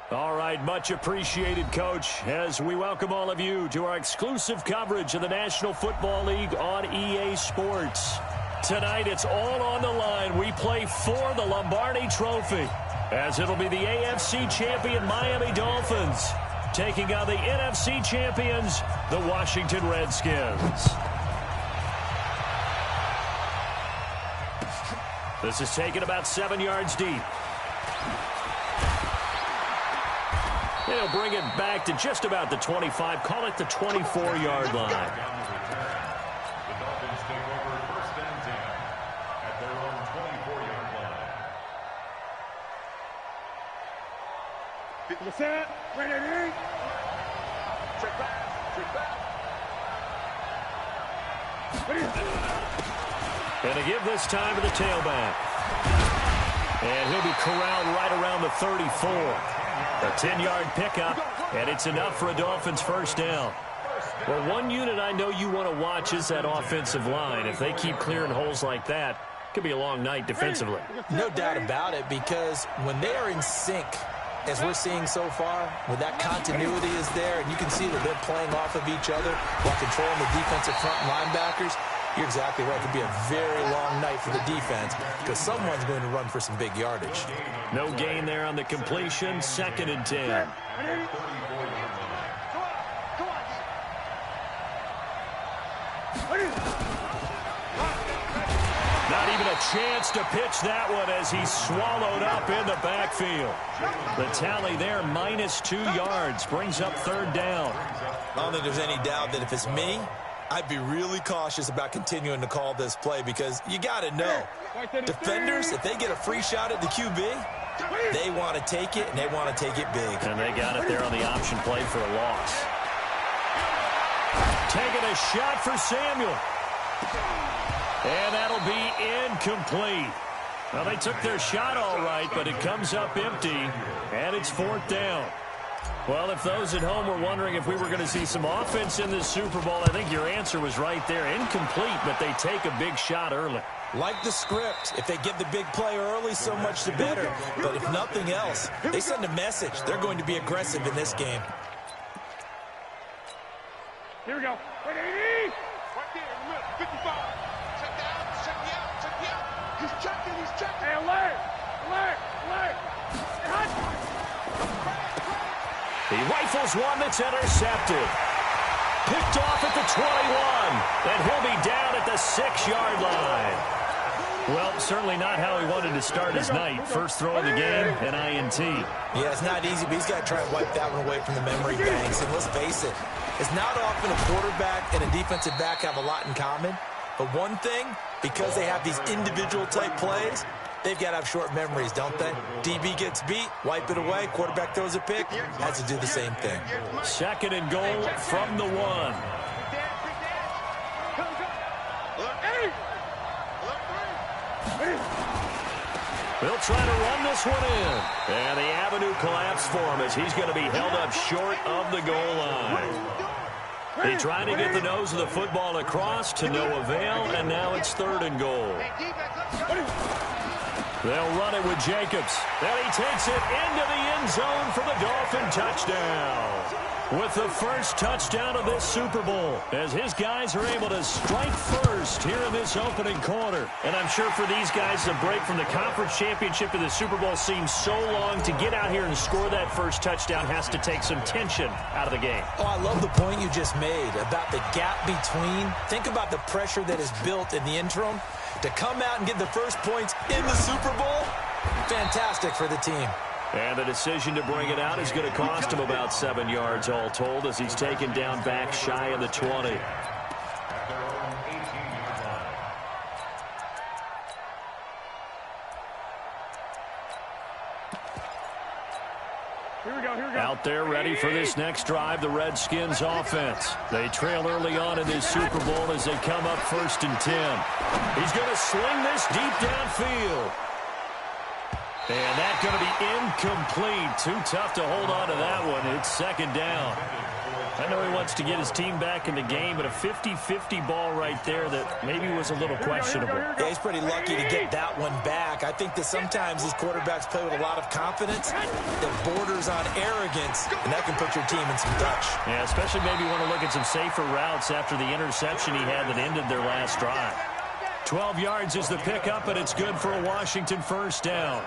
All right, much appreciated, Coach, as we welcome all of you to our exclusive coverage of the National Football League on EA Sports. Tonight, it's all on the line. We play for the Lombardi Trophy, as it'll be the AFC champion Miami Dolphins taking on the NFC champions, the Washington Redskins. This is taken about 7 yards deep. They'll bring it back to just about the 25. Call it the 24-yard line. The Dolphins take over 1st and 10 at their own 24-yard line. Get set. Ready. Check back. And to give this time to the tailback. And he'll be corralled right around the 34. A 10-yard pickup, and it's enough for a Dolphins first down. Well, one unit I know you want to watch is that offensive line. If they keep clearing holes like that, it could be a long night defensively. No doubt about it, because when they are in sync, as we're seeing so far, when that continuity is there, and you can see that they're playing off of each other while controlling the defensive front linebackers, you're exactly right. It could be a very long night for the defense because someone's going to run for some big yardage. No gain there on the completion. 2nd and 10. Not even a chance to pitch that one as he's swallowed up in the backfield. The tally there, -2 yards, brings up 3rd down. I don't think there's any doubt that if it's me, I'd be really cautious about continuing to call this play because you got to know, defenders, if they get a free shot at the QB, they want to take it, and they want to take it big. And they got it there on the option play for a loss. Taking a shot for Samuel. And that'll be incomplete. Well, they took their shot all right, but it comes up empty, and it's 4th down. Well, if those at home were wondering if we were going to see some offense in this Super Bowl, I think your answer was right there. Incomplete, but they take a big shot early. Like the script, if they get the big play early, so much the better. But if nothing else, they send a message. They're going to be aggressive in this game. Here we go. Ready. Right there in the middle. 55. Check down. Check me out. He's checking. Hey, alert. He rifles one that's intercepted. Picked off at the 21. And he'll be down at the 6-yard line. Well, certainly not how he wanted to start his night. First throw of the game, an INT. Yeah, it's not easy, but he's got to try and wipe that one away from the memory banks. And let's face it, it's not often a quarterback and a defensive back have a lot in common. But one thing, because they have these individual type plays, they've got to have short memories, don't they? DB gets beat, wipe it away, quarterback throws a pick, has to do the same thing. 2nd and goal from the 1. They'll try to run this one in. And the avenue collapsed for him as he's going to be held up short of the goal line. They try to get the nose of the football across to no avail, and now it's 3rd and goal. They'll run it with Jacobs. And he takes it into the end zone for the Dolphin touchdown. With the first touchdown of this Super Bowl, as his guys are able to strike first here in this opening quarter. And I'm sure for these guys, the break from the conference championship to the Super Bowl seems so long. To get out here and score that first touchdown has to take some tension out of the game. Oh, I love the point you just made about the gap between. Think about the pressure that is built in the interim. To come out and get the first points in the Super Bowl, fantastic for the team. And the decision to bring it out is going to cost him about 7 yards all told as he's taken down back shy of the 20. Here we go. Out there ready for this next drive, the Redskins offense. They trail early on in this Super Bowl as they come up 1st and 10. He's going to sling this deep downfield. And that's going to be incomplete. Too tough to hold on to that one. It's second down. I know he wants to get his team back in the game, but a 50-50 ball right there that maybe was a little questionable. Yeah, he's pretty lucky to get that one back. I think that sometimes these quarterbacks play with a lot of confidence that borders on arrogance, and that can put your team in some touch. Yeah, especially maybe want to look at some safer routes after the interception he had that ended their last drive. 12 yards is the pickup, and it's good for a Washington first down.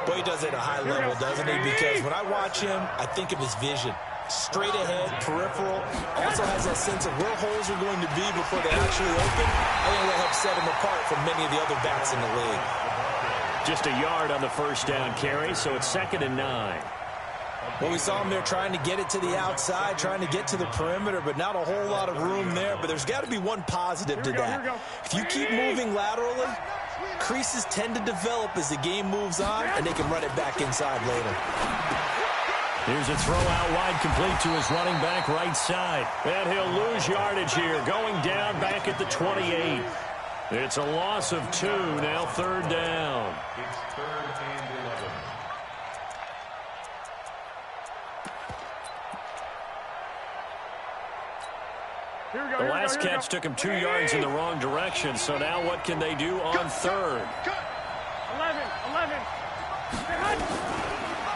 Boy, he does it at a high level, doesn't he? Because when I watch him, I think of his vision. Straight ahead, peripheral, also has that sense of where holes are going to be before they actually open. I think that helps set him apart from many of the other backs in the league. Just a yard on the first down carry, so it's 2nd and 9. Well, we saw him there trying to get it to the outside, trying to get to the perimeter, but not a whole lot of room there. But there's got to be one positive to that. If you keep moving laterally, creases tend to develop as the game moves on, and they can run it back inside later. Here's a throw out wide, complete to his running back right side. And he'll lose yardage here, going down back at the 28. It's a loss of 2, now 3rd down. It's 3rd and 11. The last catch took him 2 yards in the wrong direction, so now what can they do on 3rd? 11.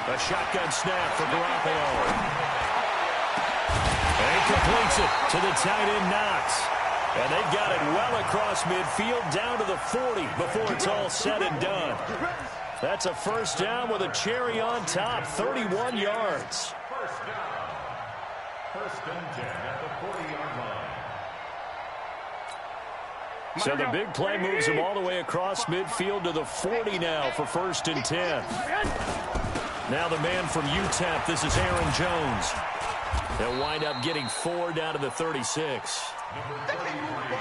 A shotgun snap for Garoppolo. And he completes it to the tight end Knox. And they've got it well across midfield down to the 40 before it's all said and done. That's a first down with a cherry on top, 31 yards. First down. 1st and 10 at the 40-yard line. So the big play moves him all the way across midfield to the 40 now for 1st and 10. Now the man from UTEP, this is Aaron Jones. They'll wind up getting 4 down to the 36.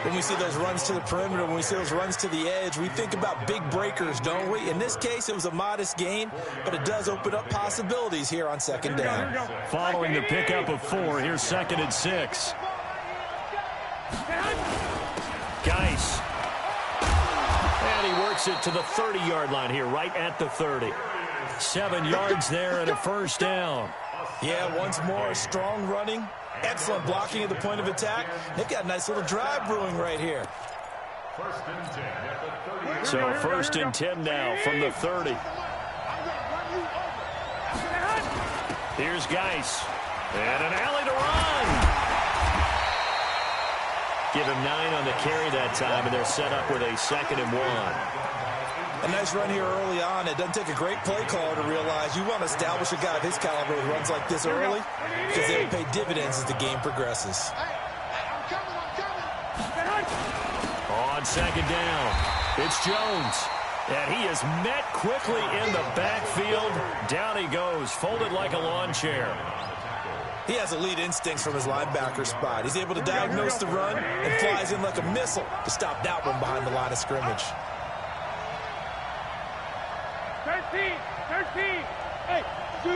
When we see those runs to the perimeter, when we see those runs to the edge, we think about big breakers, don't we? In this case, it was a modest gain, but it does open up possibilities here on 2nd down. Following the pickup of 4, here's 2nd and 6. Geis. And he works it to the 30-yard line here, right at the 30. 7 yards there and a first down. Yeah, once more, strong running, excellent blocking at the point of attack. They've got a nice little drive brewing right here. 1st and 10 at the 30. So 1st and 10 now from the 30. Here's Geis. And an alley to run. Give him 9 on the carry that time, and they're set up with a 2nd and 1. A nice run here early on. It doesn't take a great play caller to realize you want to establish a guy of his caliber who runs like this early because they'll pay dividends as the game progresses. On 2nd down, it's Jones. And he is met quickly in the backfield. Down he goes, folded like a lawn chair. He has elite instincts from his linebacker spot. He's able to diagnose the run and flies in like a missile to stop that one behind the line of scrimmage. 13. Hey, 2.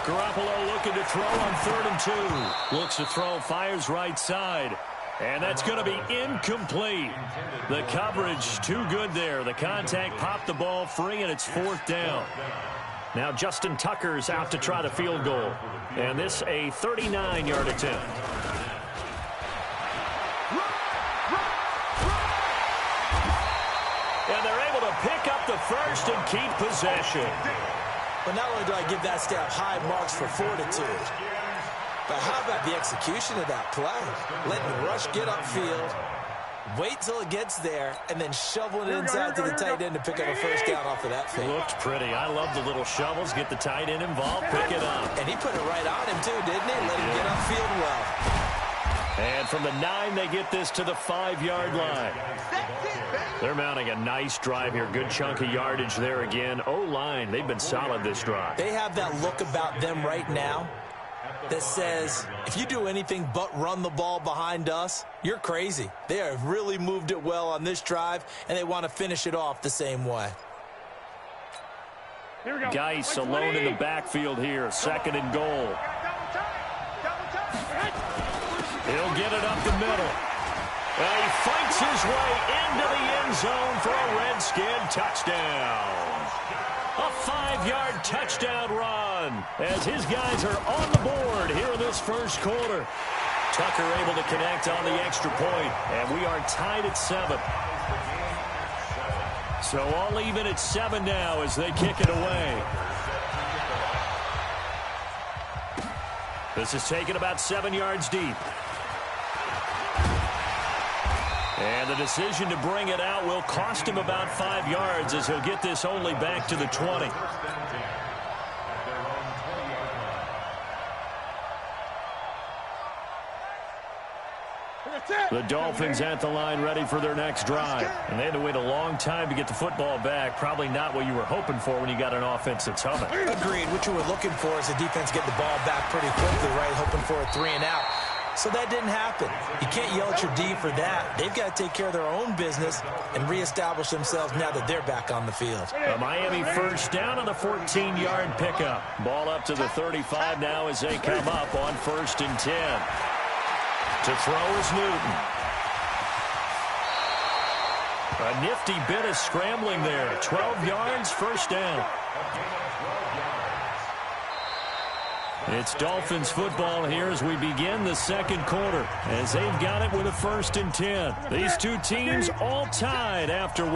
Garoppolo looking to throw on 3rd and 2. Looks to throw, fires right side. And that's going to be incomplete. The coverage too good there. The contact popped the ball free, and it's 4th down. Now Justin Tucker's out to try the field goal. And this a 39-yard attempt. And they're able to pick up the first and keep possession. But not only do I give that staff high marks for fortitude, but how about the execution of that play? Letting the rush get upfield, wait till it gets there, and then shoveling it inside to the tight end to pick up a first down off of that fake. Looked pretty. I love the little shovels. Get the tight end involved, pick it up. And he put it right on him too, didn't he? Let him get upfield well. And from the 9, they get this to the 5-yard line. They're mounting a nice drive here. Good chunk of yardage there again. O-line, they've been solid this drive. They have that look about them right now that says, if you do anything but run the ball behind us, you're crazy. They have really moved it well on this drive, and they want to finish it off the same way. Geis alone in the backfield here. 2nd and goal. He'll get it up the middle. He fights his way into the end zone for a Redskin touchdown. A 5-yard touchdown run as his guys are on the board here in this first quarter. Tucker able to connect on the extra point, and we are tied at 7. So all even at 7 now as they kick it away. This is taken about 7 yards deep. And the decision to bring it out will cost him about 5 yards as he'll get this only back to the 20. The Dolphins at the line ready for their next drive. And they had to wait a long time to get the football back. Probably not what you were hoping for when you got an offense that's humming. Agreed. What you were looking for is the defense get the ball back pretty quickly, right? Hoping for a 3 and out. So that didn't happen. You can't yell at your D for that. They've got to take care of their own business and reestablish themselves now that they're back on the field. A Miami first down on the 14-yard pickup. Ball up to the 35 now as they come up on 1st and 10. To throw is Newton. A nifty bit of scrambling there. 12 yards, first down. It's Dolphins football here as we begin the second quarter, as they've got it with a 1st and 10. These two teams all tied after 1.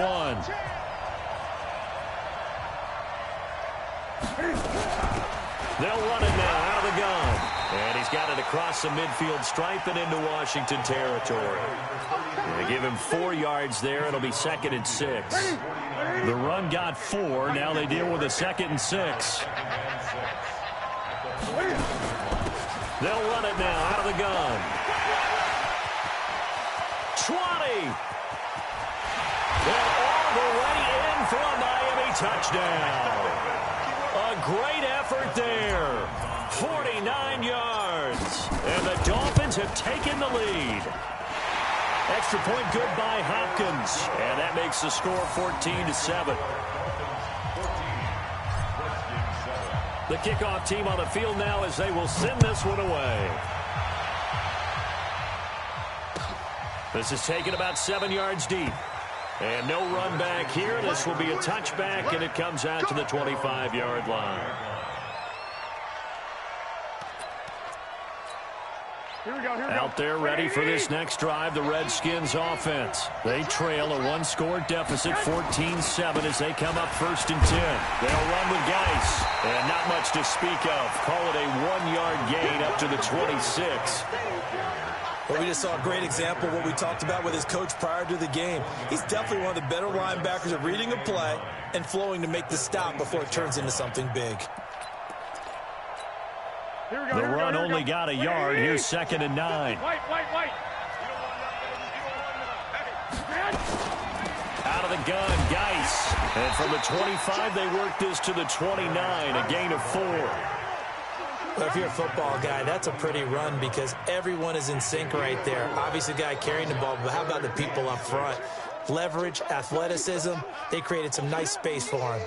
They'll run it now out of the gun. And he's got it across the midfield stripe and into Washington territory. They give him 4 yards there. It'll be 2nd and 6. The run got 4. Now they deal with a 2nd and 6. They'll run it now out of the gun. 20. And all the way in for a Miami touchdown. A great effort there. 49 yards. And the Dolphins have taken the lead. Extra point good by Hopkins. And that makes the score 14-7. The kickoff team on the field now as they will send this one away. This is taken about 7 yards deep. And no run back here. This will be a touchback, and it comes out to the 25-yard line. Out there ready for this next drive, the Redskins offense. They trail a 1-score deficit, 14-7 as they come up 1st and 10. They'll run with Geis, and not much to speak of. Call it a 1-yard gain up to the 26. Well, we just saw a great example of what we talked about with his coach prior to the game. He's definitely one of the better linebackers at reading a play and flowing to make the stop before it turns into something big. The run only got a yard. Here's 2nd and 9. Out of the gun, Geis. And from the 25, they work this to the 29, a gain of 4. Well, if you're a football guy, that's a pretty run because everyone is in sync right there. Obviously, the guy carrying the ball, but how about the people up front? Leverage, athleticism, they created some nice space for him.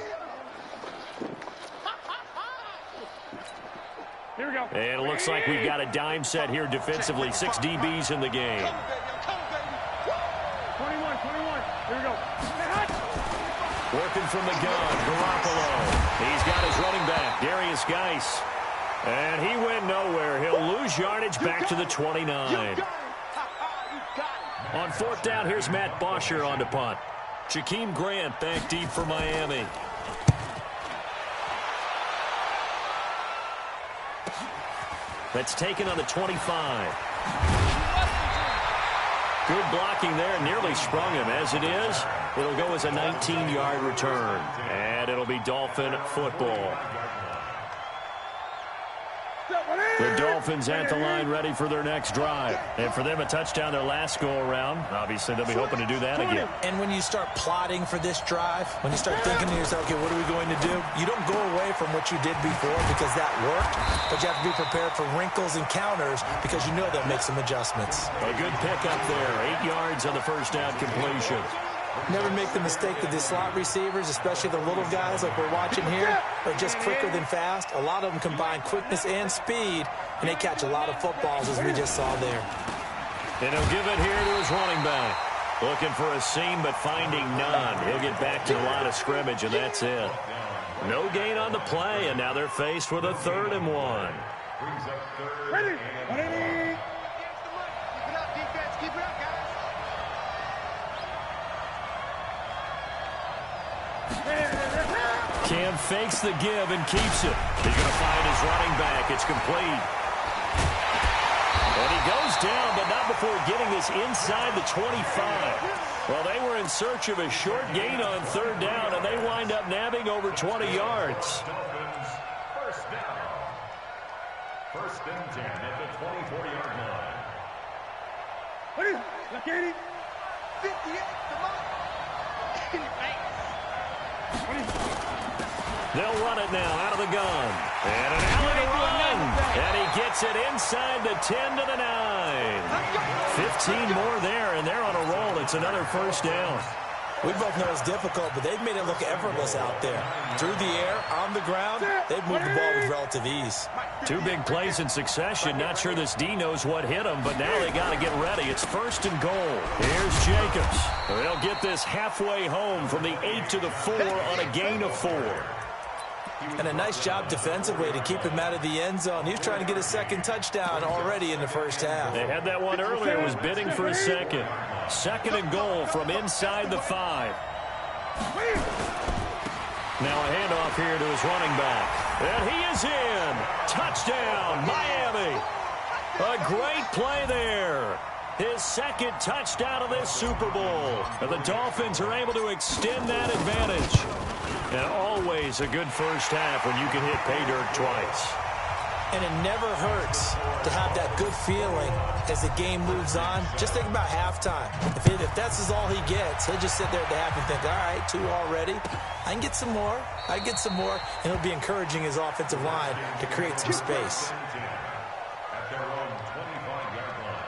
And it looks like we've got a dime set here defensively. 6 DBs in the game. 21, 21. Here we go. Working from the gun, Garoppolo. He's got his running back, Darius Geis. And he went nowhere. He'll lose yardage back to the 29. On 4th down, here's Matt Bosher on the punt. Jakeem Grant back deep for Miami. That's taken on the 25. Good blocking there. Nearly sprung him. As it is, it'll go as a 19-yard return. And it'll be Dolphin football. The Dolphins at the line ready for their next drive. And for them, a touchdown their last go-around. Obviously, they'll be hoping to do that again. And when you start plotting for this drive, when you start thinking to yourself, okay, what are we going to do? You don't go away from what you did before because that worked, but you have to be prepared for wrinkles and counters because you know they'll make some adjustments. A good pickup there. 8 yards on the first down completion. Never make the mistake that the slot receivers, especially the little guys like we're watching here, are just quicker than fast. A lot of them combine quickness and speed, and they catch a lot of footballs as we just saw there. And he'll give it here to his running back. Looking for a seam, but finding none. He'll get back to the line of scrimmage, and that's it. No gain on the play, and now they're faced with a 3rd and 1. Ready? Cam fakes the give and keeps it. He's going to find his running back. It's complete. And he goes down, but not before getting this inside the 25. Well, they were in search of a short gain on 3rd down, and they wind up nabbing over 20 yards. Dolphins, first down. 1st and 10 at the 24-yard line. What is it? Look at it. 58, come on. What is it? They'll run it now out of the gun. And an alley run. And he gets it inside the 10 to the 9. 15 more there, and they're on a roll. It's another 1st down. We both know it's difficult, but they've made it look effortless out there. Through the air, on the ground, they've moved the ball with relative ease. 2 big plays in succession. Not sure this D knows what hit him, but now they got to get ready. It's 1st and goal. Here's Jacobs. They'll get this halfway home from the 8 to the 4 on a gain of 4. And a nice job defensively to keep him out of the end zone. He was trying to get a 2nd touchdown already in the 1st half. They had that one earlier, was bidding for a 2nd. 2nd and goal from inside the 5. Now a handoff here to his running back. And he is in. Touchdown, Miami. A great play there. His 2nd touchdown of this Super Bowl. And the Dolphins are able to extend that advantage. And always a good 1st half when you can hit pay dirt twice. And it never hurts to have that good feeling as the game moves on. Just think about halftime. If that's all he gets, he'll just sit there at the half and think, all right, 2 already. I can get some more. I can get some more. And he'll be encouraging his offensive line to create some space. At their own 25-yard line.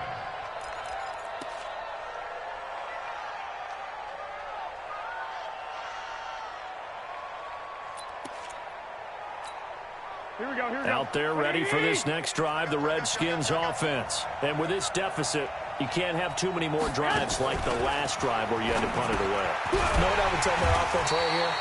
Here we go, here we go. Out there ready for this next drive, the Redskins offense. And with this deficit, you can't have too many more drives like the last drive where you had to punt it away. You know what I would tell my offense right here?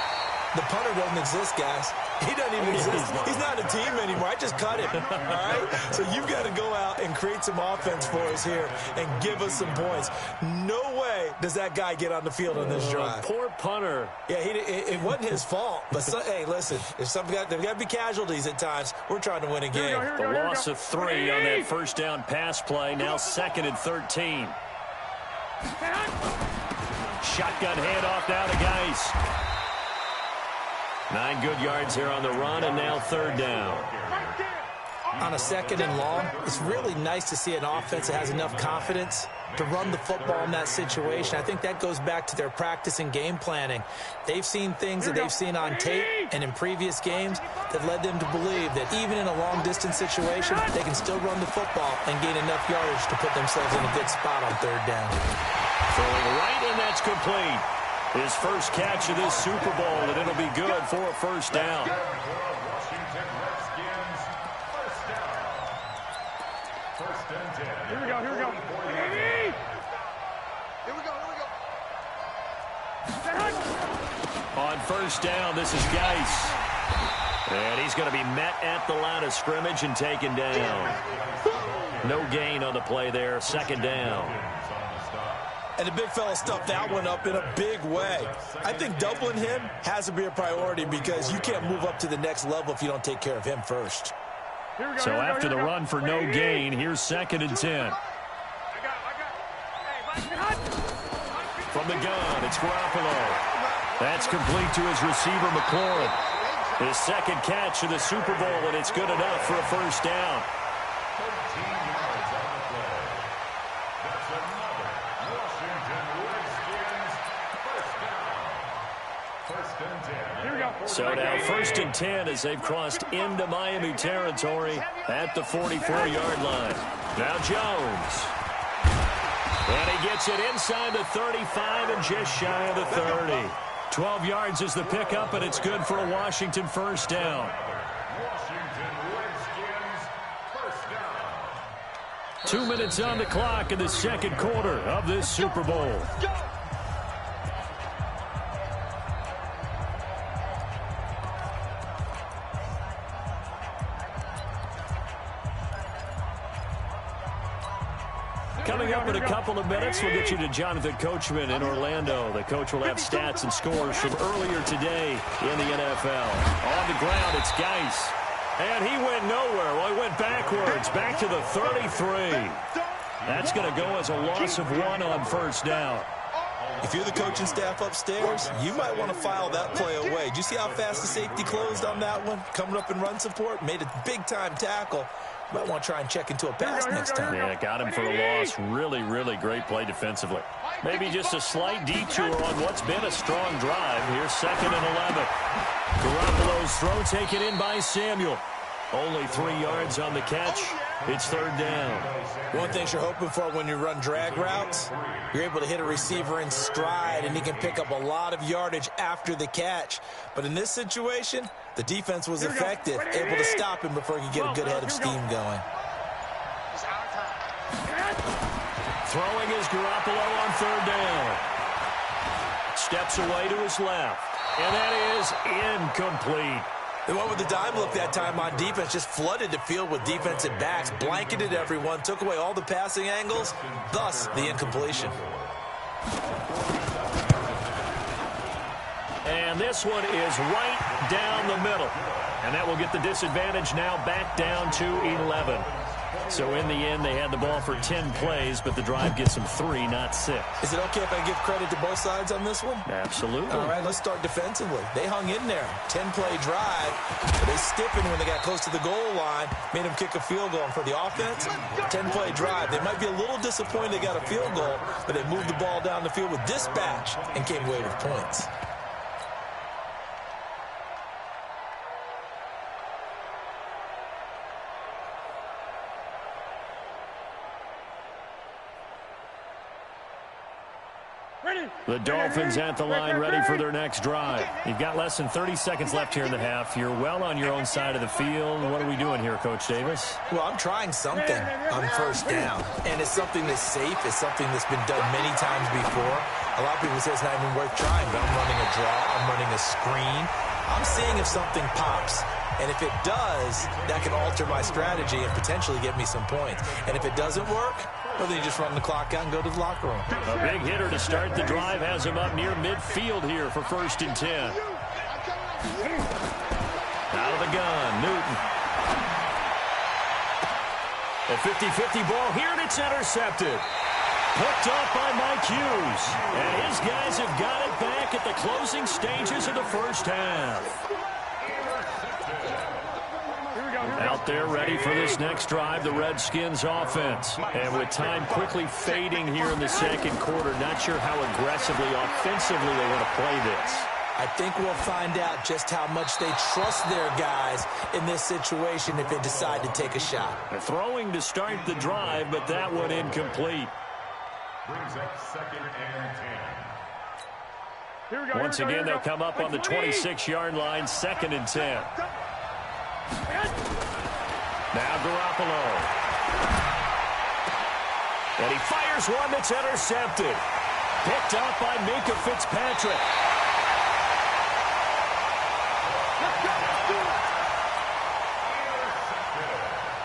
The punter doesn't exist, guys. He doesn't even exist. He's not a team anymore. I just cut him, all right? So you've got to go out and create some offense for us here and give us some points. No way does that guy get on the field on this drive. Poor punter. Yeah, it wasn't his fault. But, hey, listen, there's got to be casualties at times. We're trying to win a game. The loss of 3 on that 1st down pass play. Now 2nd and 13. Shotgun handoff now to Geis. 9 good yards here on the run, and now 3rd down. On a 2nd and long, it's really nice to see an offense that has enough confidence to run the football in that situation. I think that goes back to their practice and game planning. They've seen things that they've seen on tape and in previous games that led them to believe that even in a long-distance situation, they can still run the football and gain enough yardage to put themselves in a good spot on 3rd down. Throwing right, and that's complete. His first catch of this Super Bowl, and it'll be good for a 1st down. Washington Redskins, 1st down. 1st and 10. Here we go, here we go. Here we go, here we go. On 1st down, this is Geis. And he's going to be met at the line of scrimmage and taken down. No gain on the play there, 2nd down. And the big fella stuffed that one up in a big way. I think doubling him has to be a priority because you can't move up to the next level if you don't take care of him first. So after the run for no gain, here's 2nd and 10. From the gun, it's Garoppolo. That's complete to his receiver, McLaurin. His 2nd catch of the Super Bowl, and it's good enough for a 1st down. 13 yards on the play. That's another Washington Redskins 1st down. 1st and 10. Here we go. So now 1st and 10 as they've crossed into Miami territory at the 44-yard line. Now Jones. And he gets it inside the 35 and just shy of the 30. 12 yards is the pickup, and it's good for a Washington 1st down. Washington Redskins 1st down. 2 minutes on the clock in the second quarter of this Super Bowl. Coming up in a couple of minutes, we'll get you to Jonathan Coachman in Orlando. The coach will have stats and scores from earlier today in the NFL. On the ground, it's Geis. And he went nowhere. Well, he went backwards, back to the 33. That's going to go as a loss of 1 on first down. If you're the coaching staff upstairs, you might want to file that play away. Did you see how fast the safety closed on that one? Coming up in run support, made a big-time tackle. Might want to try and check into a pass next time. Yeah, got him for a loss. Really, really great play defensively. Maybe just a slight detour on what's been a strong drive. Here's 2nd and 11. Garoppolo's throw taken in by Samuel. Only 3 yards on the catch. It's 3rd down. One thing you're hoping for when you run drag routes, you're able to hit a receiver in stride, and he can pick up a lot of yardage after the catch. But in this situation, the defense was effective, able to stop him before he could get a good head of steam going. Throwing is Garoppolo on 3rd down. Steps away to his left. And that is incomplete. They went with the dime look that time on defense, just flooded the field with defensive backs, blanketed everyone, took away all the passing angles, thus the incompletion. And this one is right down the middle. And that will get the disadvantage now back down to 11. So in the end, they had the ball for 10 plays, but the drive gets them 3, not 6. Is it okay if I give credit to both sides on this one? Absolutely. All right, let's start defensively. They hung in there. 10-play drive. They stiffened when they got close to the goal line, made them kick a field goal. And for the offense, 10-play drive. They might be a little disappointed they got a field goal, but they moved the ball down the field with dispatch and came away with points. The Dolphins at the line, ready for their next drive. You've got less than 30 seconds left here in the half. You're well on your own side of the field. What are we doing here, Coach Davis? Well, I'm trying something on first down. And it's something that's safe. It's something that's been done many times before. A lot of people say it's not even worth trying, but I'm running a draw. I'm running a screen. I'm seeing if something pops. And if it does, that can alter my strategy and potentially get me some points. And if it doesn't work, well, then you just run the clock out and go to the locker room. A big hitter to start the drive has him up near midfield here for 1st and 10. Out of the gun, Newton. A 50-50 ball here, and it's intercepted. Picked up by Mike Hughes. And his guys have got it back at the closing stages of the first half. Out there ready for this next drive, the Redskins offense. And with time quickly fading here in the second quarter, not sure how aggressively, offensively they want to play this. I think we'll find out just how much they trust their guys in this situation if they decide to take a shot. They're throwing to start the drive, but that one incomplete. Brings up 2nd and 10. Once again, they'll come up on the 26-yard line, 2nd and 10. Now Garoppolo. And he fires one that's intercepted. Picked up by Minka Fitzpatrick.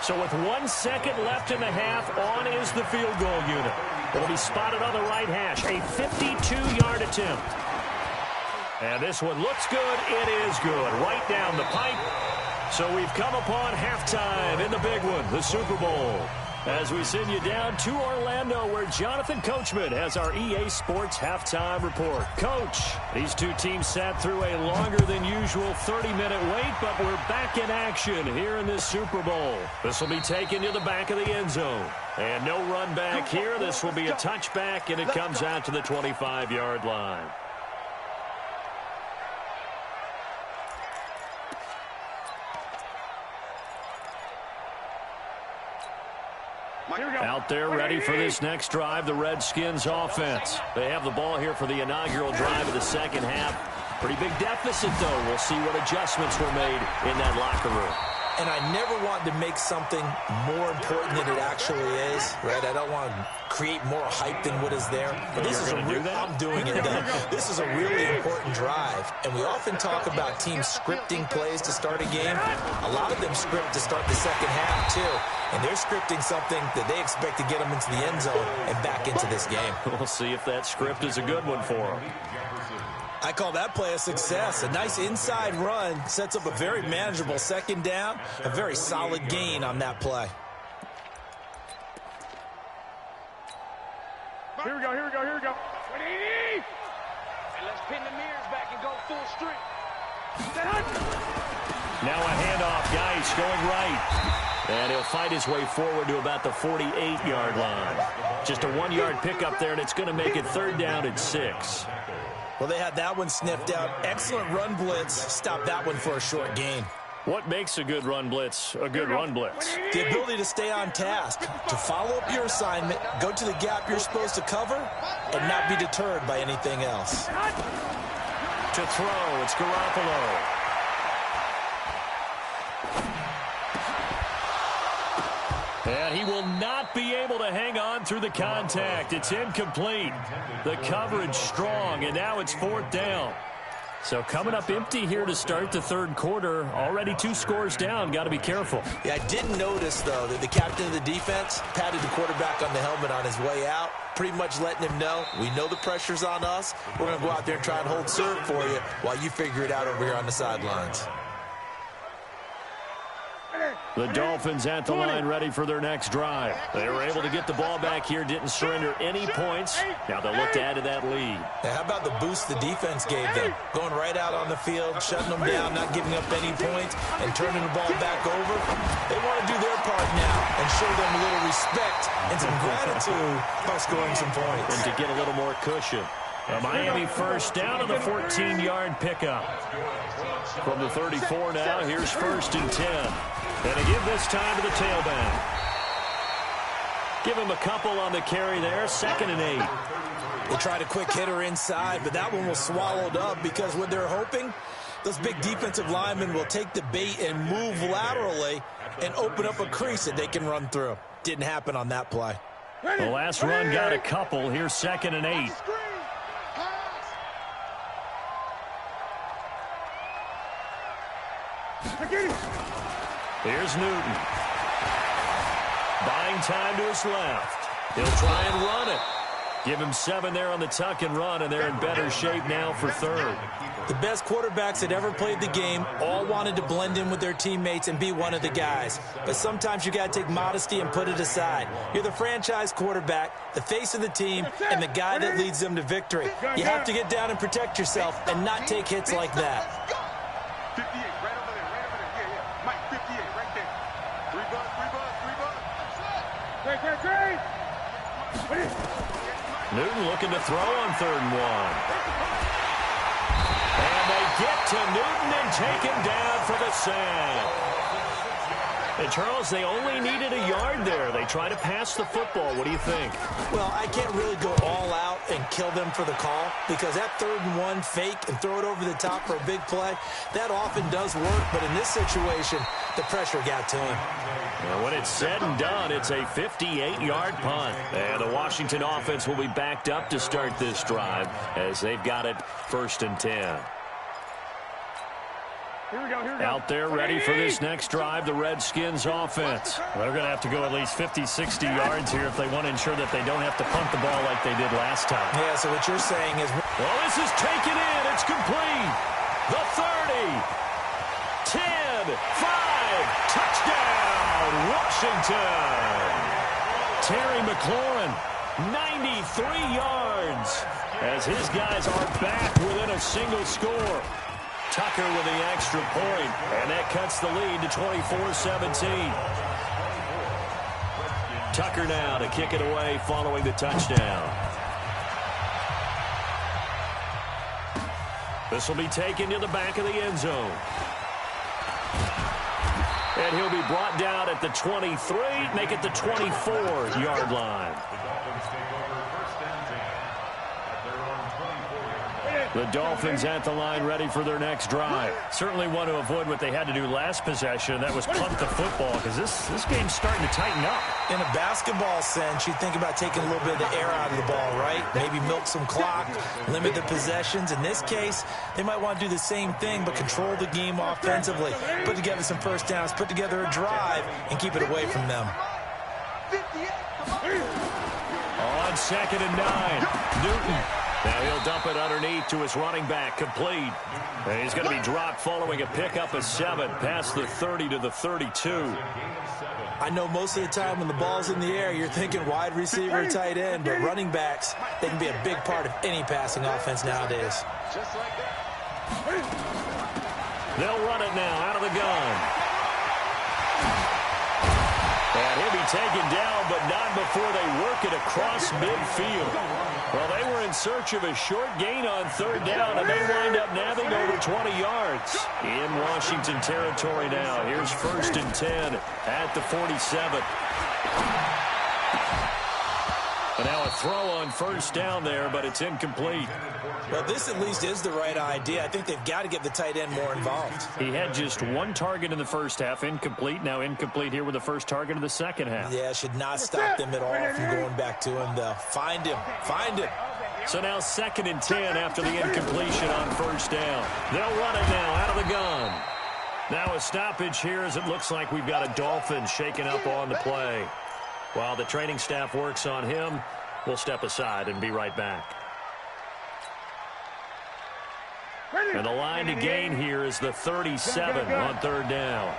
So with 1 second left in the half, on is the field goal unit. It'll be spotted on the right hash. A 52-yard attempt. And this one looks good. It is good. Right down the pipe. So we've come upon halftime in the big one, the Super Bowl. As we send you down to Orlando, where Jonathan Coachman has our EA Sports halftime report. Coach, these two teams sat through a longer than usual 30-minute wait, but we're back in action here in this Super Bowl. This will be taken to the back of the end zone. And no run back here. This will be a touchback, and it comes out to the 25-yard line. Out there ready for this next drive, the Redskins offense. They have the ball here for the inaugural drive of the second half. Pretty big deficit, though. We'll see what adjustments were made in that locker room. and I never want to make something more important than it actually is, right? I don't want to create more hype than what is there. But this is I'm doing it. This is a really important drive, and we often talk about teams scripting plays to start a game. A lot of them script to start the second half, too, and they're scripting something that they expect to get them into the end zone and back into this game. We'll see if that script is a good one for them. I call that play a success. A nice inside run sets up a very manageable second down, a very solid gain on that play. Here we go, here we go, here we go. And let's pin the mirrors back and go full strength. Now a handoff, Geis going right. And he'll fight his way forward to about the 48-yard line. Just a 1-yard pickup there, and it's going to make it 3rd down and 6. Well, they had that one sniffed out. Excellent run blitz. Stop that one for a short gain. What makes a good run blitz a good run blitz? The ability to stay on task, to follow up your assignment, go to the gap you're supposed to cover, and not be deterred by anything else. To throw, it's Garoppolo. And he will not be able to hang on through the contact. It's incomplete. The coverage strong, and now it's 4th down. So coming up empty here to start the 3rd quarter. Already 2 scores down. Got to be careful. Yeah, I did notice, though, that the captain of the defense patted the quarterback on the helmet on his way out, pretty much letting him know, we know the pressure's on us. We're going to go out there and try and hold serve for you while you figure it out over here on the sidelines. The Dolphins at the line ready for their next drive. They were able to get the ball back here, didn't surrender any points. Now they'll look to add to that lead. Now, how about the boost the defense gave them? Going right out on the field, shutting them down, not giving up any points, and turning the ball back over. They want to do their part now and show them a little respect and some gratitude by scoring some points. And to get a little more cushion. A Miami 1st down on the 14-yard pickup. From the 34 now, here's 1st and 10. And they give this time to the tailback. Give him a couple on the carry there, 2nd and 8. They tried a quick hitter inside, but that one was swallowed up because what they're hoping, those big defensive linemen will take the bait and move laterally and open up a crease that they can run through. Didn't happen on that play. The last run got a couple. Here's 2nd and 8. Here's Newton. Buying time to his left. He'll try and run it. Give him 7 there on the tuck and run, and they're in better shape now for 3rd. The best quarterbacks that ever played the game all wanted to blend in with their teammates and be one of the guys. But sometimes you got to take modesty and put it aside. You're the franchise quarterback, the face of the team, and the guy that leads them to victory. You have to get down and protect yourself and not take hits like that. 58, right over there, right over there. Yeah. Mike, 58, right there. 3 bucks, 3 bucks, 3 bucks. Newton looking to throw on 3rd and 1. And they get to Newton and take him down for the sack. And, Charles, they only needed a yard there. They try to pass the football. What do you think? Well, I can't really go all out and kill them for the call because that 3rd and 1 fake and throw it over the top for a big play, that often does work. But in this situation, the pressure got to him. And when it's said and done, it's a 58-yard punt. And the Washington offense will be backed up to start this drive as they've got it 1st and 10. Here we go. Out there ready for this next drive, the Redskins offense. They're going to have to go at least 50, 60 yards here if they want to ensure that they don't have to punt the ball like they did last time. Yeah, so what you're saying is... Well, this is taken in. It's complete. The 30. 10, 5, touchdown, Washington. Terry McLaurin, 93 yards as his guys are back within a single score. Tucker with the extra point, and that cuts the lead to 24-17. Tucker now to kick it away following the touchdown. This will be taken to the back of the end zone. And he'll be brought down at the 23, make it the 24-yard line. The Dolphins take over 1st and 10 at their own 24-yard line. The Dolphins at the line ready for their next drive. Certainly want to avoid what they had to do last possession. That was punt the football because this game's starting to tighten up. In a basketball sense, you think about taking a little bit of the air out of the ball, right? Maybe milk some clock, limit the possessions. In this case, they might want to do the same thing but control the game offensively. Put together some first downs, put together a drive, and keep it away from them. On 2nd and 9, Newton. Now he'll dump it underneath to his running back, complete. And he's going to be dropped following a pickup of 7 past the 30 to the 32. I know most of the time when the ball's in the air, you're thinking wide receiver, tight end, but running backs, they can be a big part of any passing offense nowadays. Just like that. They'll run it now out of the gun. And he'll be taken down, but not before they work it across midfield. Well, they were in search of a short gain on 3rd down, and they wind up nabbing over 20 yards. In Washington territory now. Here's 1st and 10 at the 47. And now a throw on 1st down there, but it's incomplete. Well, this at least is the right idea. I think they've got to get the tight end more involved. He had just 1 target in the first half, incomplete. Now incomplete here with the first target of the second half. Yeah, should not stop them at all from going back to him, though. Find him. Find him. So now 2nd and 10 after the incompletion on 1st down. They'll run it now out of the gun. Now a stoppage here as it looks like we've got a Dolphin shaken up on the play. While the training staff works on him, we'll step aside and be right back. And the line to gain here is the 37 on 3rd down.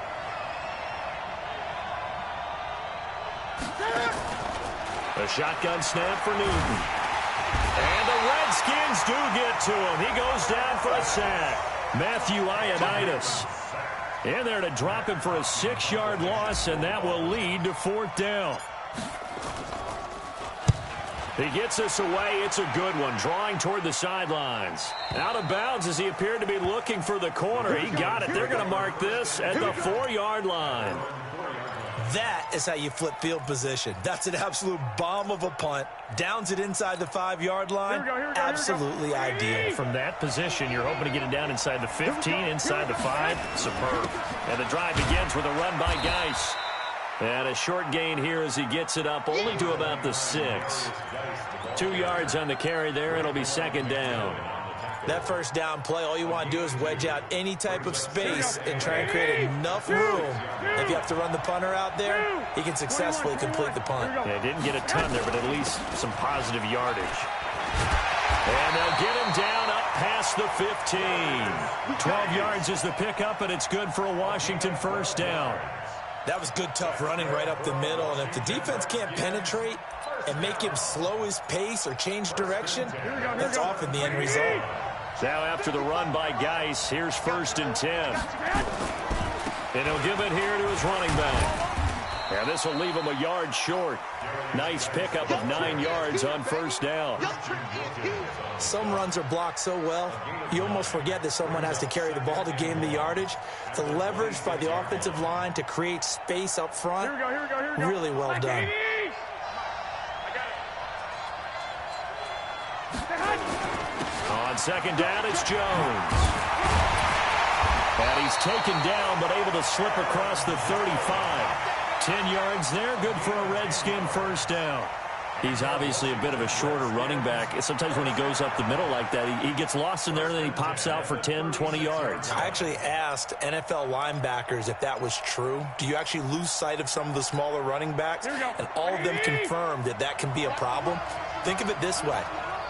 A shotgun snap for Newton. And the Redskins do get to him. He goes down for a sack. Matthew Ioannidis in there to drop him for a 6-yard loss, and that will lead to 4th down. He gets us away. It's a good one. Drawing toward the sidelines. Out of bounds as he appeared to be looking for the corner. He got it. They're going to mark this at the 4-yard line. That is how you flip field position. That's an absolute bomb of a punt. Downs it inside the 5-yard line. Absolutely ideal. From that position, you're hoping to get it down inside the 15, inside the 5. Superb. And the drive begins with a run by Geis. And a short gain here as he gets it up only to about the 6. 2 yards on the carry there. It'll be 2nd down. That 1st down play, all you want to do is wedge out any type of space and try and create enough room. If you have to run the punter out there, he can successfully complete the punt. Yeah, didn't get a ton there, but at least some positive yardage. And they'll get him down up past the 15. 12 yards is the pickup, and it's good for a Washington 1st down. That was good, tough running right up the middle. And if the defense can't penetrate and make him slow his pace or change direction, that's often the end result. Now after the run by Geis, here's 1st and 10. And he'll give it here to his running back. And this will leave him a yard short. Nice pickup of 9 yards on 1st down. Some runs are blocked so well, you almost forget that someone has to carry the ball to gain the yardage. The leverage by the offensive line to create space up front, really well done. On 2nd down, it's Jones. And he's taken down, but able to slip across the 35. 10 yards there, good for a Redskin 1st down. He's obviously a bit of a shorter running back. Sometimes when he goes up the middle like that, he gets lost in there, and then he pops out for 10, 20 yards. I actually asked NFL linebackers if that was true. Do you actually lose sight of some of the smaller running backs? And all of them confirmed that that can be a problem. Think of it this way.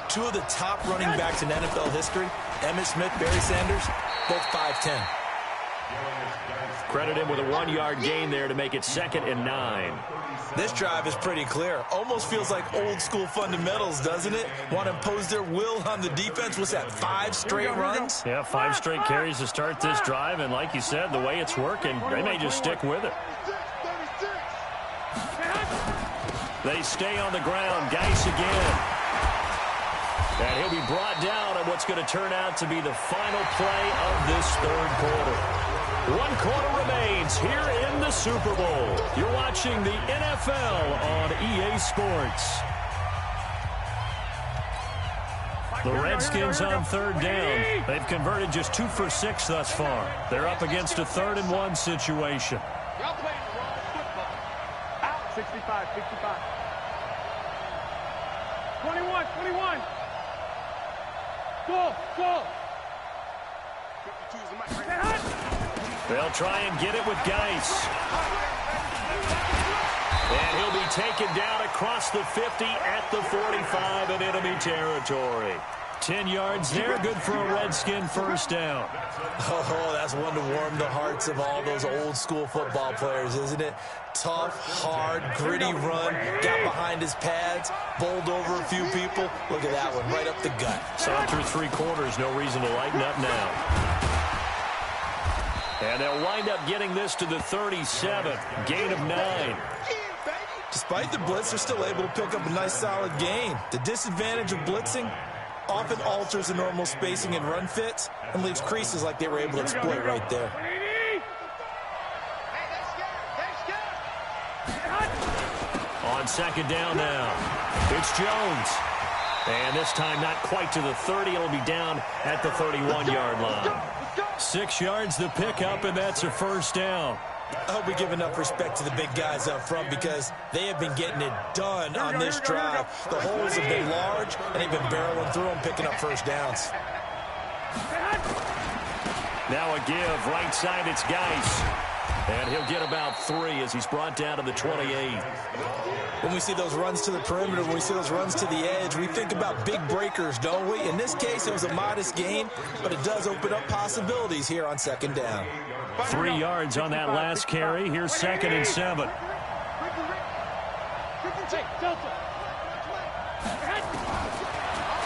2 of the top running backs in NFL history, Emmitt Smith, Barry Sanders, both 5'10". Credit him with a 1-yard gain there to make it 2nd and 9. This drive is pretty clear. Almost feels like old school fundamentals, doesn't it? Want to impose their will on the defense. What's that, 5 straight runs? Yeah, 5 straight carries to start this drive. And like you said, the way it's working, they may just stick with it. They stay on the ground. Geis again. And he'll be brought down on what's going to turn out to be the final play of this 3rd quarter. 1 quarter remains here in the Super Bowl. You're watching the NFL on EA Sports. The Redskins on third down. They've converted just 2 for 6 thus far. They're up against a 3rd-and-1 situation. Y'all playing the wrong football. Out. 65, 65. 21, 21. Go. 52 is the mic. They'll try and get it with Geis. And he'll be taken down across the 50 at the 45 in enemy territory. 10 yards there, good for a Redskin first down. Oh, that's one to warm the hearts of all those old-school football players, isn't it? Tough, hard, gritty run, got behind his pads, bowled over a few people. Look at that one, right up the gut. Saw through 3 quarters, no reason to lighten up now. And they'll wind up getting this to the 37, gain of 9. Despite the blitz, they're still able to pick up a nice solid gain. The disadvantage of blitzing often alters the normal spacing and run fits and leaves creases like they were able to exploit right there. On second down now, it's Jones. And this time not quite to the 30. It'll be down at the 31-yard line. 6 yards the pickup, and that's a first down. I hope we give enough respect to the big guys up front because they have been getting it done on this drive. The holes have been large, and they've been barreling through them, picking up first downs. Now a give, right side, it's Geis. And he'll get about 3 as he's brought down to the 28. When we see those runs to the perimeter, when we see those runs to the edge, we think about big breakers, don't we? In this case, it was a modest gain, but it does open up possibilities here on second down. 3 yards on that last carry. Here's 2nd and 7.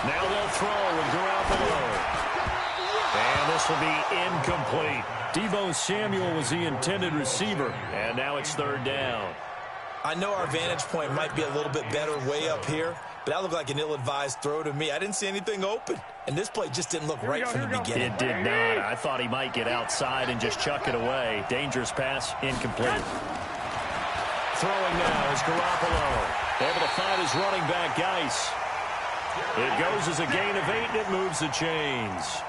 Now they'll throw with Garoppolo. And this will be incomplete. Deebo Samuel was the intended receiver, and now it's 3rd down. I know our vantage point might be a little bit better way up here, but that looked like an ill-advised throw to me. I didn't see anything open, and this play just didn't look right from the beginning. It did not. I thought he might get outside and just chuck it away. Dangerous pass, incomplete. Throwing now is Garoppolo. Able to find his running back, Geis. It goes as a gain of 8, and it moves the chains.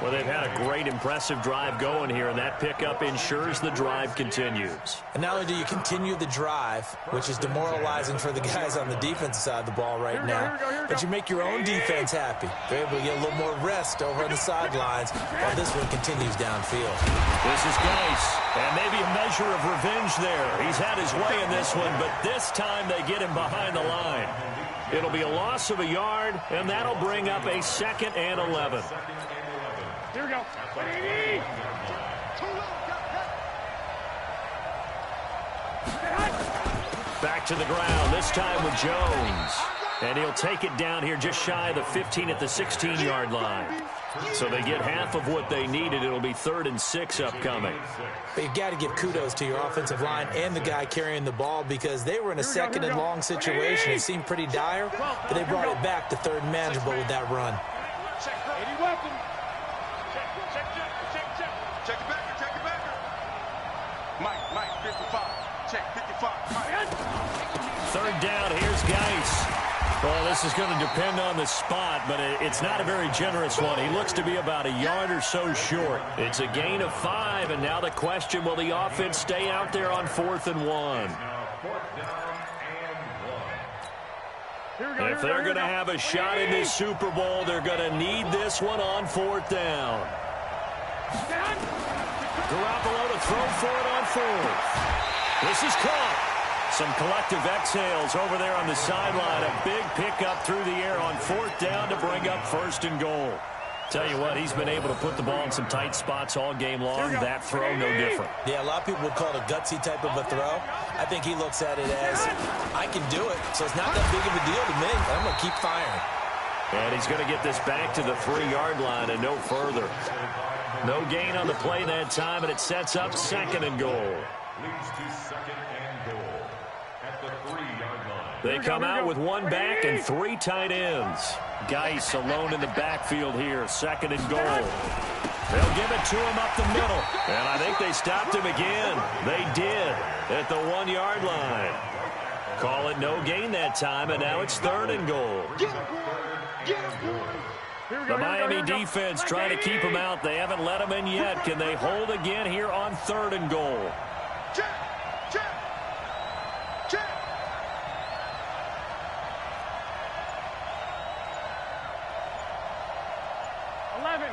Well, they've had a great, impressive drive going here, and that pickup ensures the drive continues. And not only do you continue the drive, which is demoralizing for the guys on the defensive side of the ball right now, but you make your own defense happy. They're able to get a little more rest over on the sidelines while this one continues downfield. This is Geis, and maybe a measure of revenge there. He's had his way in this one, but this time they get him behind the line. It'll be a loss of a yard, and that'll bring up a 2nd and 11. Here we go. Back to the ground, this time with Jones. And he'll take it down here just shy of the 15 at the 16-yard line. So they get half of what they needed. It'll be 3rd and 6 upcoming. But you've got to give kudos to your offensive line and the guy carrying the ball because they were in a 2nd and long situation. It seemed pretty dire, but they brought it back to 3rd and manageable with that run. Check it back. Mike, 55. Check, 55. 3rd down, here's Geis. Well, this is going to depend on the spot, but it's not a very generous one. He looks to be about a yard or so short. It's a gain of 5, and now the question, will the offense stay out there on 4th and 1? If they're going to have a shot in this Super Bowl, they're going to need this one on 4th down. Garoppolo to throw for it on 4th. This is caught. Some collective exhales over there on the sideline. A big pickup through the air on 4th down to bring up 1st and goal. Tell you what, he's been able to put the ball in some tight spots all game long. That throw, no different. Yeah, a lot of people would call it a gutsy type of a throw. I think he looks at it as, I can do it, so it's not that big of a deal to me. I'm going to keep firing. And he's going to get this back to the 3-yard line and no further. No gain on the play that time, and it sets up 2nd and goal. They come out with 1 back and 3 tight ends. Geis alone in the backfield here, 2nd and goal. They'll give it to him up the middle. And I think they stopped him again. They did at the 1-yard line. Call it no gain that time, and now it's 3rd and goal. The Miami defense trying to keep them out. They haven't let them in yet. Can they hold again here on 3rd and goal? Check. 11.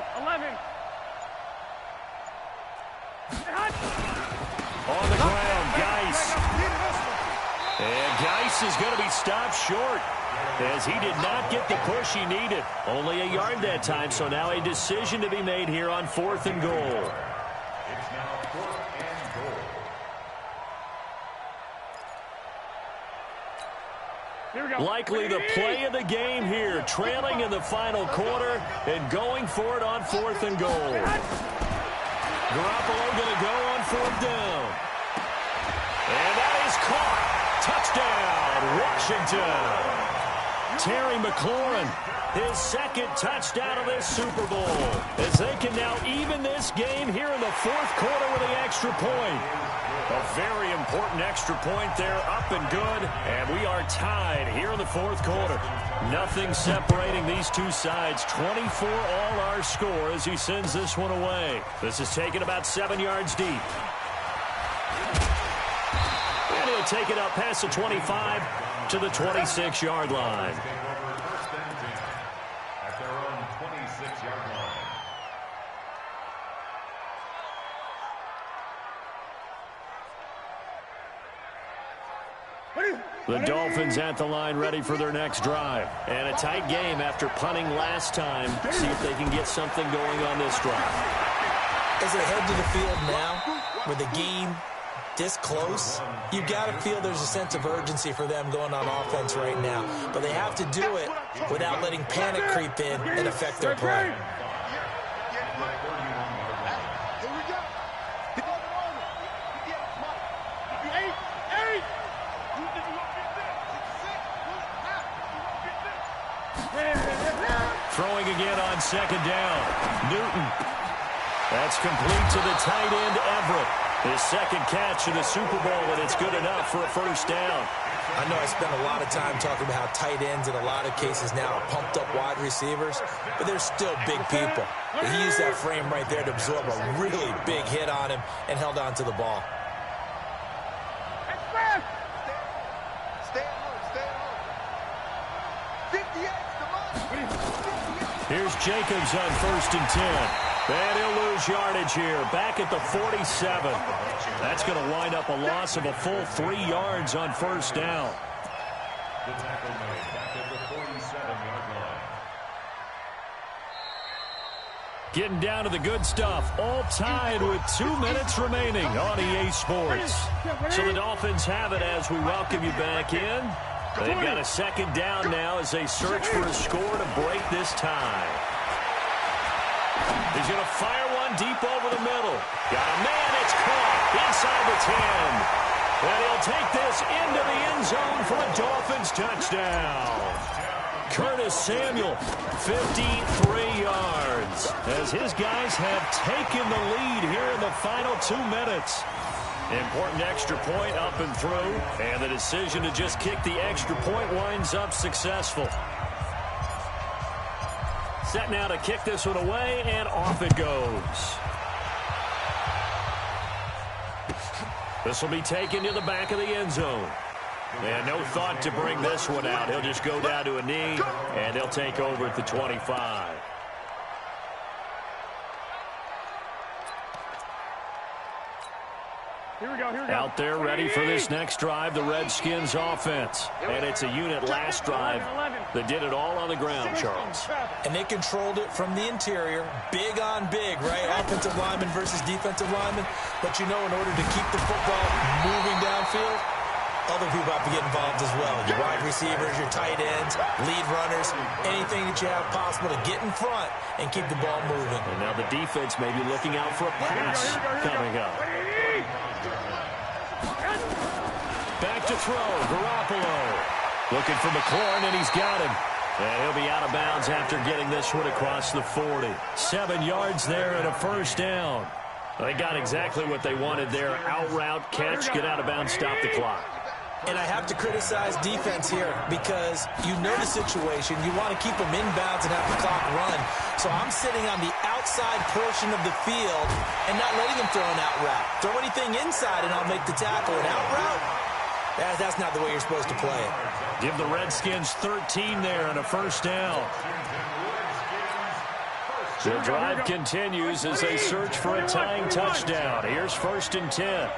On the ground, Geis. And Geis is going to be stopped short as he did not get the push he needed. Only a yard that time, so now a decision to be made here on 4th and goal. It's now 4th and goal. Likely the play of the game here, trailing in the final quarter and going for it on 4th and goal. Garoppolo going to go on 4th down. And that is caught. Touchdown, Washington. Terry McLaurin, his 2nd touchdown of this Super Bowl, as they can now even this game here in the 4th quarter with the extra point. A very important extra point there, up and good, and we are tied here in the 4th quarter. Nothing separating these two sides. 24 all our score as he sends this one away. This is taken about 7 yards deep. And he'll take it up past the 25 to the 26-yard line. First and 10 at their own 26-yard line. The Dolphins at the line ready for their next drive. And a tight game after punting last time. See if they can get something going on this drive. As they head to the field now, with the game this close, you've got to feel there's a sense of urgency for them going on offense right now. But they have to do it without letting panic creep in and affect their play. Throwing again on 2nd down. Newton. That's complete to the tight end, Everett. His 2nd catch in the Super Bowl, and it's good enough for a 1st down. I know I spent a lot of time talking about how tight ends in a lot of cases now are pumped up wide receivers, but they're still big people. And he used that frame right there to absorb a really big hit on him and held on to the ball. Here's Jacobs on 1st and 10. And he'll lose yardage here, back at the 47. That's going to wind up a loss of a full 3 yards on 1st down. The tackle made back at the 47-yard line. Getting down to the good stuff, all tied with 2 minutes remaining on EA Sports. So the Dolphins have it as we welcome you back in. They've got a 2nd down now as they search for a score to break this tie. He's going to fire one deep over the middle. Got a man, it's caught inside the 10. And he'll take this into the end zone for a Dolphins touchdown. Curtis Samuel, 53 yards, as his guys have taken the lead here in the final 2 minutes. Important extra point up and through, and the decision to just kick the extra point winds up successful. Set now to kick this one away, and off it goes. This will be taken to the back of the end zone. And no thought to bring this one out. He'll just go down to a knee, and they'll take over at the 25. Here we go. Out there ready for this next drive, the Redskins offense. And it's a unit last drive that did it all on the ground, Charles. And they controlled it from the interior. Big on big, right? Offensive lineman versus defensive lineman. But you know, in order to keep the football moving downfield, other people have to get involved as well. Your wide receivers, your tight ends, lead runners, anything that you have possible to get in front and keep the ball moving. And now the defense may be looking out for a pass coming up. Back to throw, Garoppolo. Looking for McLaurin, and he's got him. And he'll be out of bounds after getting this one across the 40. 7 yards there and a 1st down. They got exactly what they wanted there. Out route, catch, get out of bounds, stop the clock. And I have to criticize defense here because you know the situation. You want to keep them inbounds and have the clock run. So I'm sitting on the outside portion of the field and not letting them throw an out route. Throw anything inside and I'll make the tackle. An out route? That's not the way you're supposed to play it. Give the Redskins 13 there and a first down. The drive continues as they search for a tying touchdown. Here's 1st and 10.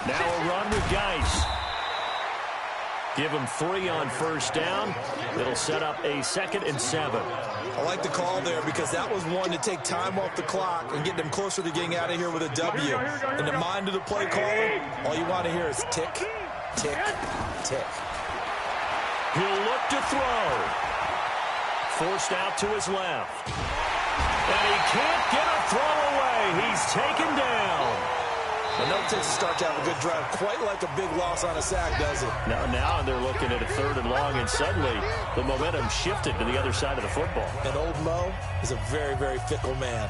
Now a run with Geis. Give him 3 on first down. It'll set up a 2nd and 7. I like the call there because that was one to take time off the clock and get them closer to getting out of here with a W. In the mind of the play caller, all you want to hear is tick, tick, tick. He'll look to throw. Forced out to his left. And he can't get a throw away. He's taken down. But no takes a start to have a good drive, quite like a big loss on a sack, does it? Now they're looking at a 3rd and long, and suddenly the momentum shifted to the other side of the football. And old Mo is a very, very fickle man.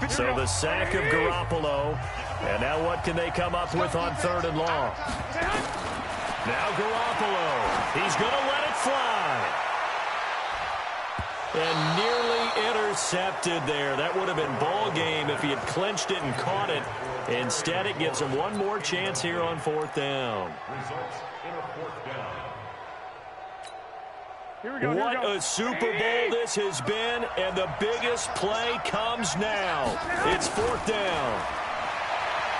So the sack of Garoppolo. And now what can they come up with on 3rd and long? Now Garoppolo. He's going to let it fly. And nearly intercepted there. That would have been ball game if he had clinched it and caught it. Instead, it gives him one more chance here on 4th down. Results in a 4th down. What a Super Bowl this has been, and the biggest play comes now. It's 4th down.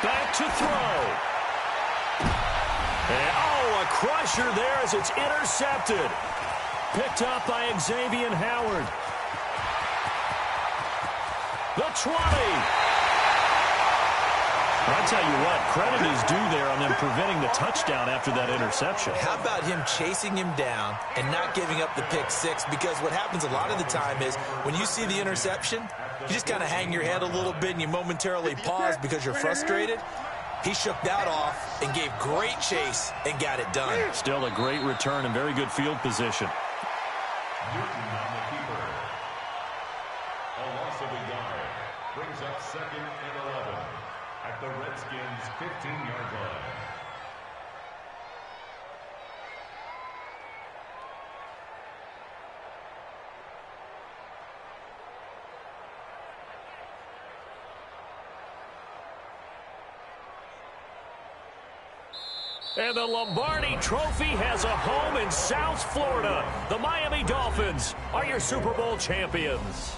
Back to throw. And, a crusher there as it's intercepted. Picked up by Xavier Howard. The 20. I tell you what, credit is due there on them preventing the touchdown after that interception. How about him chasing him down and not giving up the pick 6? Because what happens a lot of the time is when you see the interception, you just kind of hang your head a little bit and you momentarily pause because you're frustrated. He shook that off and gave great chase and got it done. Still a great return and very good field position. Newton on the keeper. A loss of a yard brings up 2nd and 11 at the Redskins' 15-yard line. And the Lombardi Trophy has a home in South Florida. The Miami Dolphins are your Super Bowl champions.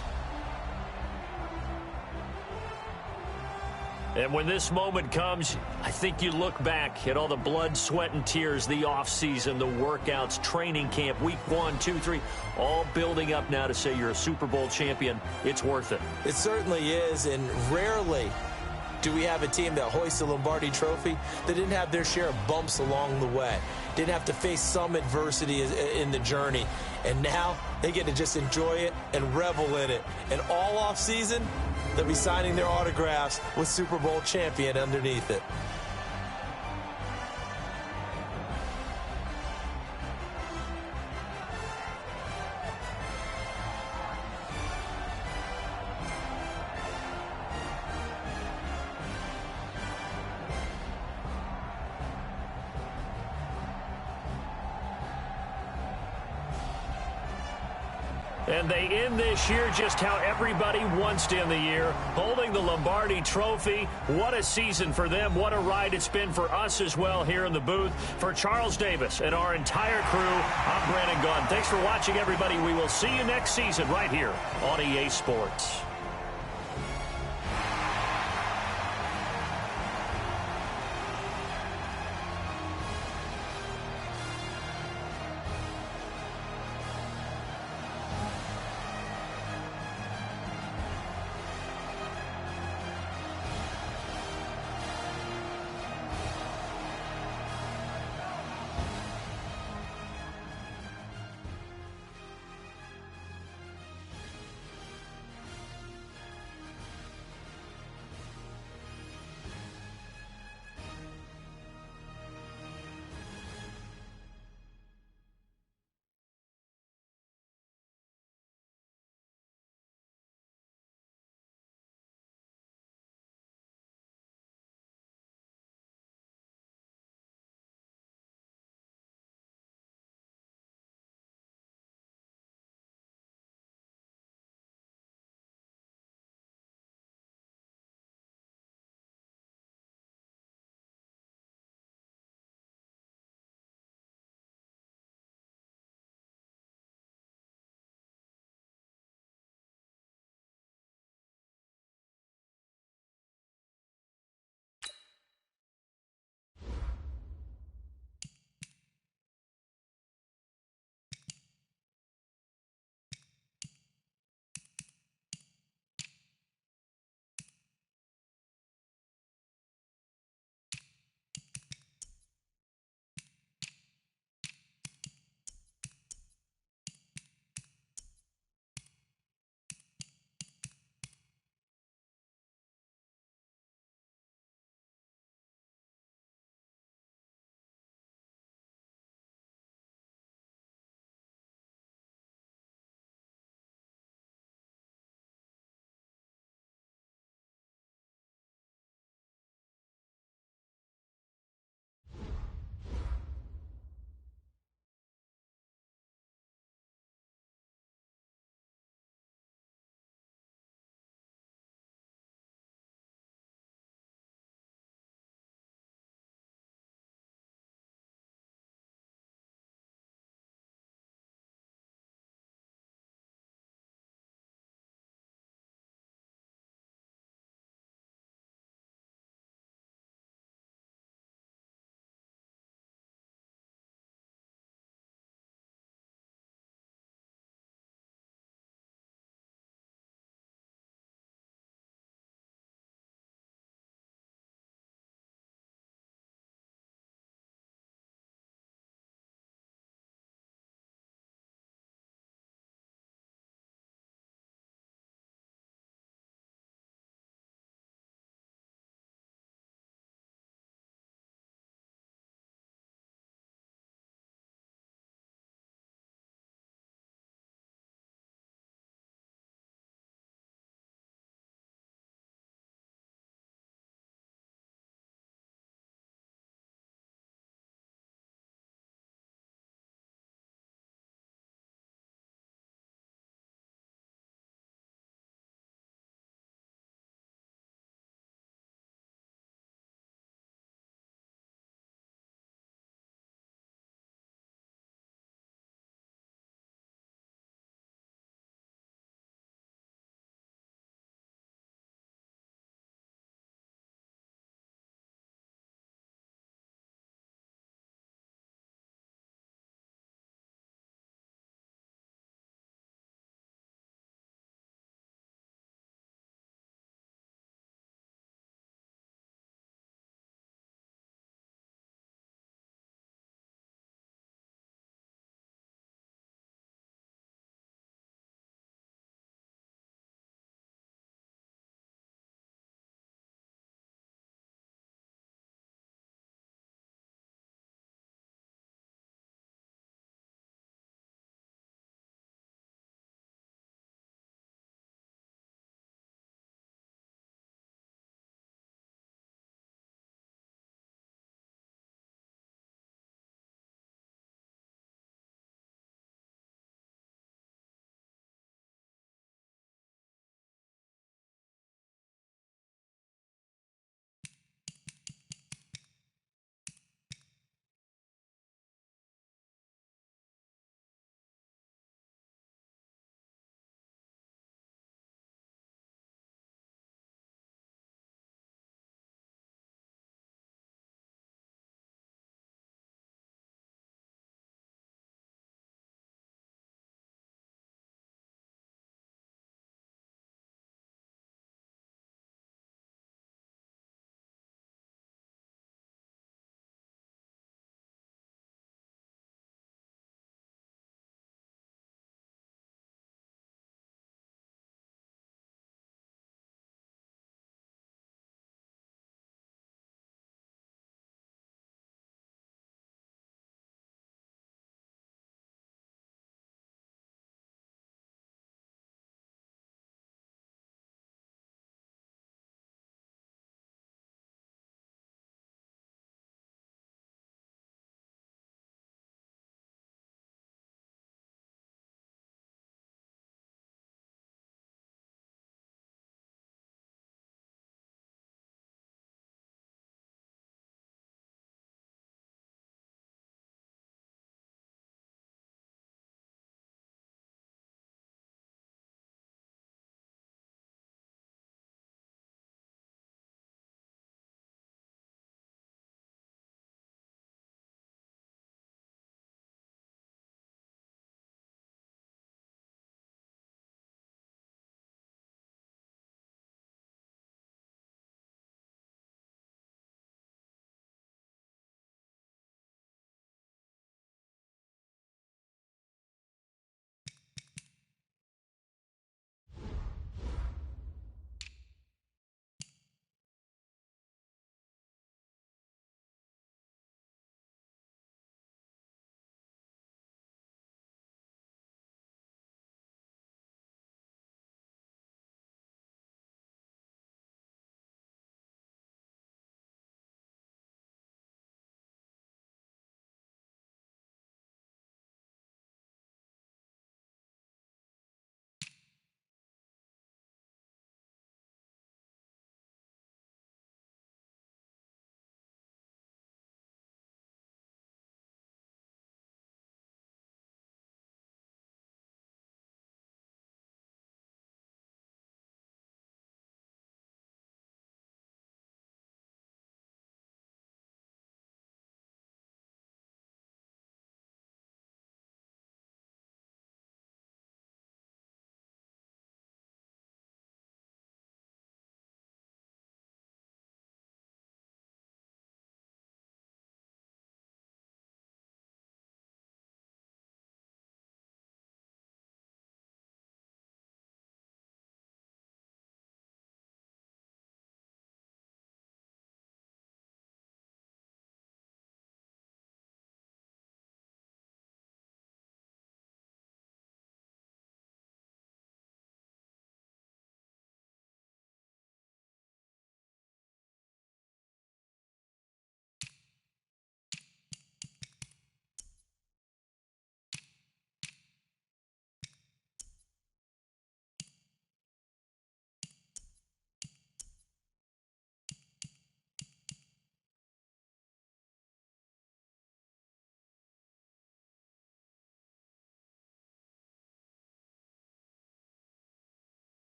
And when this moment comes, I think you look back at all the blood, sweat, and tears, the offseason, the workouts, training camp, week 1, 2, 3, all building up now to say you're a Super Bowl champion. It's worth it. It certainly is, and rarely do we have a team that hoists the Lombardi Trophy that didn't have their share of bumps along the way, didn't have to face some adversity in the journey, and now they get to just enjoy it and revel in it. And all offseason, they'll be signing their autographs with Super Bowl champion underneath it. And they end this year just how everybody wants to end the year, holding the Lombardi Trophy. What a season for them. What a ride it's been for us as well here in the booth. For Charles Davis and our entire crew, I'm Brandon Gaughan. Thanks for watching, everybody. We will see you next season right here on EA Sports.